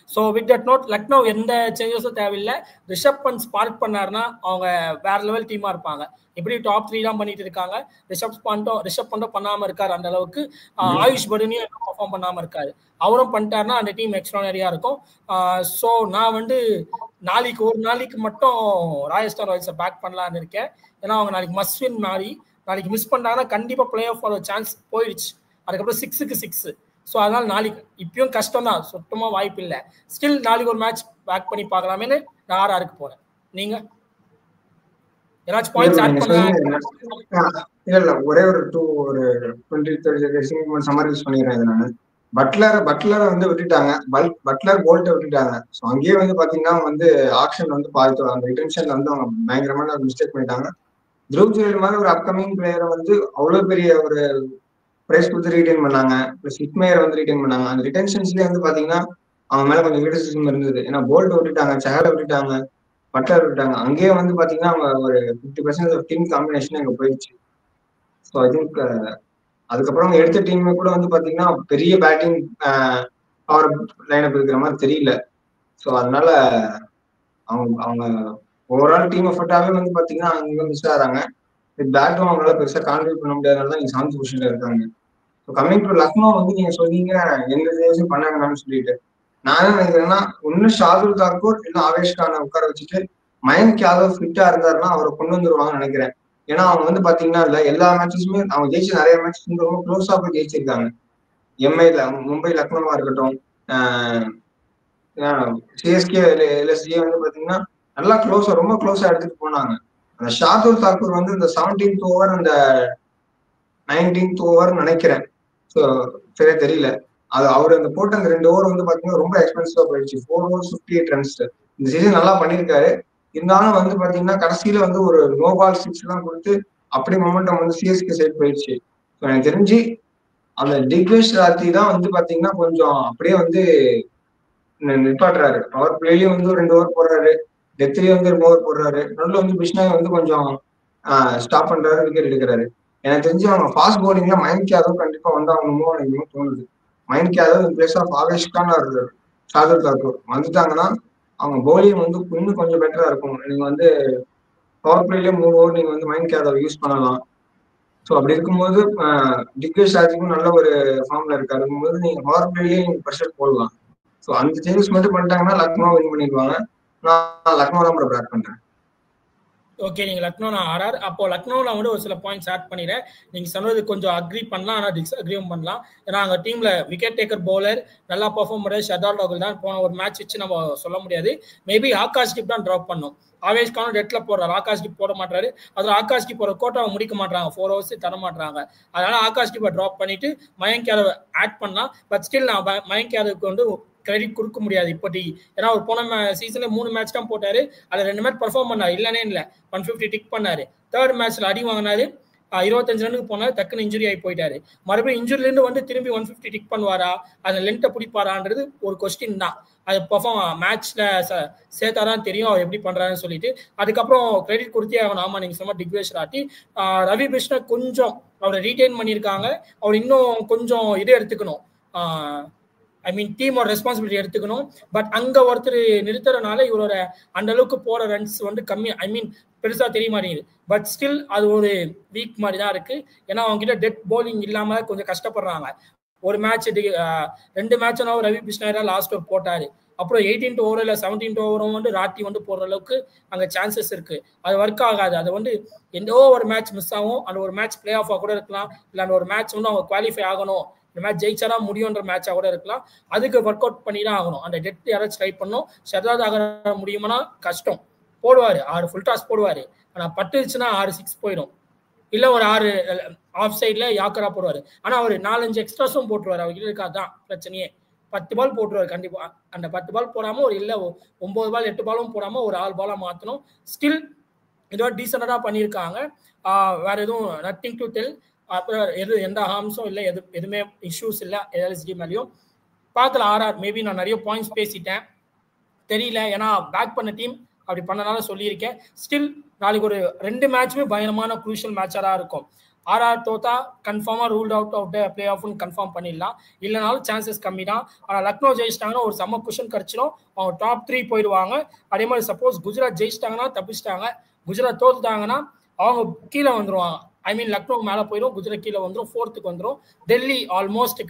So with that note, Lucknow எந்த சேஞ்சஸும் தேவையில்லை. ரிஷப் பந்த் ஸ்பார்க் பண்ணாருன்னா அவங்க வேற லெவல் டீமா இருப்பாங்க. இப்படி டாப் 3 தான் பண்ணிட்டு இருக்காங்க. ரிஷப் பண்டும் பண்ணாம இருக்காரு அந்த அளவுக்கு. ஆயுஷ் படுனியும் பர்ஃபார்ம் பண்ணாம இருக்காரு. அவரும் பண்ணிட்டாருன்னா அந்த டீம் எக்ஸ்ட்ரானரியா இருக்கும். ஸோ நான் ஒரு நாளைக்கு மட்டும் ராஜஸ்தான் ராயல்ஸை பேக் பண்ணலான்னு இருக்கேன். ஏன்னா அவங்க நாளைக்கு மஸ்வின் மாதிரி நாளைக்கு மிஸ் பண்ணாங்கன்னா கண்டிப்பா பிளே ஆஃப் ஒரு சான்ஸ் போயிடுச்சு. அதுக்கப்புறம் 6க்கு 6. ஸோ அதனால நாளைக்கு இப்பயும் கஷ்டம் தான், சுத்தமா வாய்ப்பு இல்லை. ஸ்டில் நாளைக்கு ஒரு மேட்ச் பேக் பண்ணி பார்க்கலாமேன்னு நான் RRக்கு போறேன். நீங்க ஏதாச்சும் பாயிண்ட்ஸ் ஆட் பண்ணுங்க. இல்ல ஒரே ஒரு 20-30 செகண்ட்ஸ் சம்மரைஸ் பண்ணிடுறேன். நான் பட்லரை விட்டுட்டாங்க, பட்லர் போல்ட்டை விட்டுட்டாங்க. ஸோ அங்கேயே பாத்தீங்கன்னா ஆக்ஷன் பார்த்து அந்த ரிட்டென்ஷன்ல அவங்க பயங்கரமான ஒரு மிஸ்டேக் பண்ணிட்டாங்க. த்ருவ் ஜுரேல் மாதிரி ஒரு அப்கமிங் பிளேயரை அவ்வளவு பெரிய ஒரு பிரைஸ் கொடுத்து ரீடைன் பண்ணாங்க, பிளஸ் ஹிட்மேயர் ரீடைன் பண்ணாங்க. அந்த ரிட்டென்ஷன்ஸ்லயே பாத்தீங்கன்னா அவங்க மேல கொஞ்சம் கிரிட்டிசிசம் இருந்தது. ஏன்னா போல்ட் விட்டுட்டாங்க, சஹலை விட்டுட்டாங்க, பட்லர் விட்டுட்டாங்க. அங்கேயே பாத்தீங்கன்னா அவங்க ஒரு 50% டீம் காம்பினேஷன் அங்க போயிடுச்சு. ஸோ ஐ திங்க் அதுக்கப்புறம் எடுத்த டீமே கூட பாத்தீங்கன்னா பெரிய பேட்டிங் பவர் லைனப் இருக்கிற மாதிரி தெரியல. ஸோ அதனால அவங்க ஓவரால் டீம் எஃபர்ட்டாவே பாத்தீங்கன்னா அங்க மிஸ் ஆகிறாங்க. பேட்டும் அவங்களால பெருசா கான்ட்ரிபியூட் பண்ண முடியாதனால நீங்க 7th பொசிஷன்ல இருக்காங்க. ஸோ கமிங் டு லக்னோ நீங்க சொன்னீங்க எந்த தேவையும் பண்ணாங்கன்னு சொல்லிட்டு, நான் என்ன நினைக்கிறேன்னா ஒன்னும் ஷாதுல் தாக்கூர் இல்லை ஆவேஷ் கானை உட்கார வச்சுட்டு மயங்க் யாதவ் ஃபிட்டா இருந்தாருன்னா அவரை கொண்டு வந்துருவாங்கன்னு நினைக்கிறேன். ஏன்னா அவங்க பாத்தீங்கன்னா இல்ல எல்லா மேட்சஸுமே அவங்க ஜெயிச்சு நிறைய மேட்ச் ரொம்ப க்ளோஸா போய் ஜெயிச்சிருக்காங்க. எம்ஐல மும்பை லக்னோவா இருக்கட்டும், சிஎஸ்கே எல்எஸ்ஜி பாத்தீங்கன்னா நல்லா க்ளோஸா ரொம்ப க்ளோஸா எடுத்துட்டு போனாங்க. அந்த ஷாதுல் தாக்கூர் இந்த 17th ஓவர் அந்த 19th ஓவர் நினைக்கிறேன், ஸோ சரியா தெரியல. அது அவர் அந்த போட்ட அந்த 2 ஓவர் பாத்தீங்கன்னா ரொம்ப எக்ஸ்பென்சிவா போயிடுச்சு. 4 overs 58 runs. இந்த சீசன் நல்லா பண்ணியிருக்காரு. இருந்தாலும் பாத்தீங்கன்னா கடைசியில ஒரு நோ பால் 6 தான் கொடுத்து அப்படி மொமெண்டம் சிஎஸ்கே சைட் போயிடுச்சு. எனக்கு தெரிஞ்சு அந்த திக்வேஷ் ராத்தி தான் பாத்தீங்கன்னா கொஞ்சம் அப்படியே நிப்பாட்டுறாரு. பவர் பிளேலயும் 2 ஓவர் போடுறாரு, டெத்லயும் 2 ஓவர் போடுறாரு. நடுவில் பிஷ்னாய் கொஞ்சம் ஸ்டாப் பண்றாரு, விக்கெட் எடுக்கிறாரு. எனக்கு தெரிஞ்சு அவங்க ஃபாஸ்ட் பவுலிங்ல மயங்க் யாதவ் கண்டிப்பா வந்தாகணுமோ எனக்கு தோணுது. Mayank Yadav in place of Avesh Khan or Shardul Thakur வந்துட்டாங்கன்னா அவங்க பவுலிங் வந்து இன்னும் கொஞ்சம் பெட்டரா இருக்கும். நீங்க வந்து பவர் பிளேலயே 3 ஓவர் நீங்க வந்து மைண்ட் யாதவ் யூஸ் பண்ணலாம். ஸோ அப்படி இருக்கும்போது திக்விஜய் ஷார்ஜிக்கும் நல்ல ஒரு ஃபார்ம்ல இருக்கு. இருக்கும்போது நீங்க பவர் பிளேலயே நீங்க ப்ரெஷர் போடலாம். ஸோ அந்த சேஞ்சஸ் மட்டும் பண்ணிட்டாங்கன்னா லக்னோ வின் பண்ணிடுவாங்க. நான் லக்னோ தான் பேட் பண்றேன். ஓகே, நீங்க லக்னோ நான் ஆர்ஆர். அப்போ லக்னோவில் வந்து ஒரு சில பாயிண்ட்ஸ் ஆட் பண்ணிடுறேன். நீங்க சொன்னது கொஞ்சம் அக்ரி பண்ணலாம், ஆனால் டிஸ்அக்ரியும் பண்ணலாம். ஏன்னா அங்கே டீம்ல விக்கெட் டேக்கர் பவுலர் நல்லா பர்ஃபார்ம் பண்ணுறது ஷர்தால் டாகுல் தான். போன ஒரு மேட்ச் வச்சு நம்ம சொல்ல முடியாது. மேபி ஆகாஷ் தீப் தான் ட்ராப் பண்ணும். ஆவேஷ் கான் டெட்ல போடுறாரு, ஆகாஷ் தீப் போட மாட்டாரு. அதில் ஆகாஷ் தீப் ஒரு கோட்டாவை முடிக்க மாட்டாங்க, 4 hours தர மாட்டாங்க. அதனால ஆகாஷ் தீப்பை ட்ராப் பண்ணிட்டு மயங்க் யாதவ் ஆட் பண்ணலாம். பட் ஸ்டில் நான் மயங்க் யாதவுக்கு வந்து கிரெடிட் கொடுக்க முடியாது இப்போதைக்கு. ஏன்னா ஒரு போன சீசன்ல 3 மேட்ச் தான் போட்டாரு. அதுல 2 மேட்ச் பெர்ஃபார்ம் பண்ணாரு, இல்லனே இல்ல. 150 டிக் பண்ணாரு. தேர்ட் மேட்ச்ல அடி வாங்கினாரு, 25 ரன்னுக்கு போனாரு, டக்குன்னு இன்ஜுரி ஆகி போயிட்டாரு. மறுபடியும் இன்ஜுரில இருந்து வந்து திரும்பி 150 டிக் பண்ணுவாரா, அந்த லென்த்தை பிடிப்பாரான்றது ஒரு கொஸ்டின் தான். அது பெர்ஃபார்ம் மேட்ச்ல சேர்த்தாதான் தெரியும் அவர் எப்படி பண்றாருன்னு சொல்லிட்டு. அதுக்கப்புறம் கிரெடிட் கொடுத்தே ஆகணும். ஆமா, நீங்க சொன்ன திக்விஜய் ஷார்ஜி, ரவி பிஷ்ணா கொஞ்சம் அவரை ரீடைன் பண்ணியிருக்காங்க. அவர் இன்னும் கொஞ்சம் இது எடுத்துக்கணும், ஐ மீன் டீமோட ரெஸ்பான்சிபிலிட்டி எடுத்துக்கணும். பட் அங்க ஒருத்தர் நிறுத்துறதுனால இவரோட அந்த அளவுக்கு போற ரன்ஸ் வந்து கம்மி, ஐ மீன் பெருசா தெரிய மாட்டேங்குது. பட் ஸ்டில் அது ஒரு வீக் மாதிரி தான் இருக்கு. ஏன்னா அவங்க கிட்ட டெத் பவுலிங் இல்லாம கொஞ்சம் கஷ்டப்படுறாங்க. ஒரு மேட்ச் 2 மேட்ச்னா ரவி பிஷ்ணா லாஸ்ட் ஓவர் போட்டாரு. அப்புறம் 18th ஓவர் இல்லை 17th ஓவரும் வந்து ராட்டி வந்து போடுற அளவுக்கு அங்கே சான்சஸ் இருக்கு. அது ஒர்க் ஆகாது. அது வந்து எந்த ஒரு மேட்ச் மிஸ் ஆகும். அந்த ஒரு மேட்ச் பிளே ஆஃபாக கூட இருக்கலாம், இல்லை அந்த ஒரு மேட்ச் வந்து அவங்க குவாலிஃபை ஆகணும், இந்த மேட்ச் ஜெயிச்சாரா முடியுன்ற மேட்சா கூட இருக்கலாம். அதுக்கு ஒர்க் அவுட் பண்ணி தான் ஆகணும். அந்த டெட் யாராச்சும் ட்ரை பண்ணணும். ஷர்தாத் ஆக முடியுமானா கஷ்டம். போடுவாரு, 6 ஃபுல் டாஸ் போடுவாரு. ஆனால் பட்டுச்சுன்னா 6 6 போயிடும். இல்லை ஒரு 6 ஆஃப் சைட்ல யாக்கரா போடுவாரு. ஆனால் அவர் 4-5 எக்ஸ்ட்ராஸும் போட்டுருவாரு. அவர்கிட்ட இருக்காதான் பிரச்சனையே. 10 பால் போட்டுருவாரு கண்டிப்பா. அந்த 10 பால் போடாம ஒரு இல்லை 9 பால் 8 பாலும் போடாம ஒரு 6 பாலா மாற்றணும். ஸ்டில் இதோட டீசெண்டாக பண்ணியிருக்காங்க. வேற எதுவும் நத்திங் டு டெல். அப்புறம் எந்த ஹார்ம்ஸும் இல்லை, எதுவுமே இஷ்யூஸ் இல்லை எல்எஸ்டி மேலேயும். பார்க்கலாம் ஆர்ஆர். மேபி நான் நிறைய பாயிண்ட்ஸ் பேசிட்டேன், தெரியல. ஏன்னா பேக் பண்ண டீம் அப்படி பண்ணனால சொல்லியிருக்கேன். ஸ்டில் நாளைக்கு ஒரு 2 மேட்சுமே பயங்கரமான குரூஷியல் மேட்சாக இருக்கும். ஆர்ஆர் தோத்தா கன்ஃபார்மாக ruled out of the play ஆஃப்னு கன்ஃபார்ம் பண்ணிடலாம். இல்லைனாலும் சான்சஸ் கம்மி தான். ஆனால் லக்னோ ஜெயிச்சிட்டாங்கன்னா ஒரு செம்ம குஷன் கிடச்சிடும். அவங்க டாப் 3 போயிடுவாங்க. அதே மாதிரி சப்போஸ் குஜராத் ஜெயிச்சிட்டாங்கன்னா தப்பிச்சிட்டாங்க. குஜராத் தோத்துட்டாங்கன்னா அவங்க கீழே வந்துடுவாங்க. ஐ மீன் லக்னோ மேலே போயிடும், குஜராத் கீழே வந்துடும், 4th வந்துடும். டெல்லி ஆல்மோஸ்ட்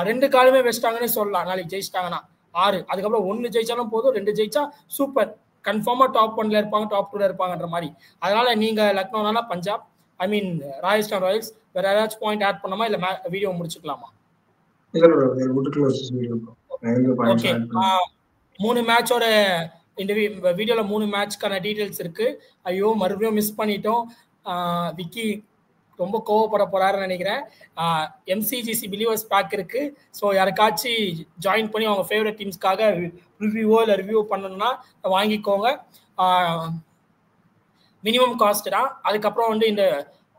2 காலுமே வச்சிட்டாங்கன்னு சொல்லலாம். நாளைக்கு ஜெயிச்சிட்டாங்கன்னா 6. அதுக்கப்புறம் 1 ஜெயிச்சாலும் போதும், 2 ஜெயிச்சா சூப்பர். கன்ஃபார்மாக டாப் 1ல இருப்பாங்க, டாப் 2ல இருப்பாங்கன்ற மாதிரி. அதனால நீங்க லக்னோனா பஞ்சாப், ஐ மீன் ராஜஸ்தான் ராயல்ஸ். வேற ஏதாச்சும் பாயிண்ட் ஆட் பண்ணாமா, இல்லை வீடியோ முடிச்சுக்கலாமா? ஓகே, 3 மேட்சோட இந்த வீடியோல 3 மேட்ச்க்கான டீடைல்ஸ் இருக்கு. ஐயோ மறுபடியும் மிஸ் பண்ணிட்டோம். விக்கி ரொம்ப கோவப்பட போறாருன்னு நினைக்கிறேன். எம்சிஜிசி பிலீவர்ஸ் பேக் இருக்கு. ஸோ யாருக்காச்சும் ஜாயின் பண்ணி அவங்க ஃபேவரட் டீம்ஸ்க்காக ரிவ்யூவோ இல்லை ரிவ்யூ பண்ணணும்னா வாங்கிக்கோங்க. மினிமம் காஸ்ட் தான். அதுக்கப்புறம் வந்து இந்த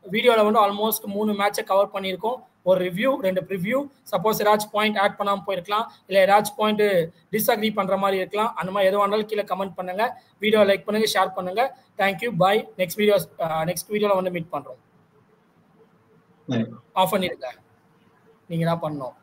வீடியோவில் வந்து ஆல்மோஸ்ட் 3 மேட்சை கவர் பண்ணியிருக்கோம். ஒரு ரிவ்யூ, 2 ப்ரிவ்யூ. சப்போஸ் ஏதாச்சும் பாயிண்ட் ஆட் பண்ணாமல் போயிருக்கலாம், இல்லை ஏதாச்சும் பாயிண்ட் டிஸ்அக்ரி பண்ணுற மாதிரி இருக்கலாம். அந்த மாதிரி எதுவாக இருந்தாலும் கீழே கமெண்ட் பண்ணுங்க. வீடியோ லைக் பண்ணுங்க, ஷேர் பண்ணுங்க. தேங்க்யூ, பாய். நெக்ஸ்ட் வீடியோவில் வந்து மீட் பண்ணுறோம். ஆஃப் பண்ணிருங்க, நீங்கள் தான் பண்ணணும்.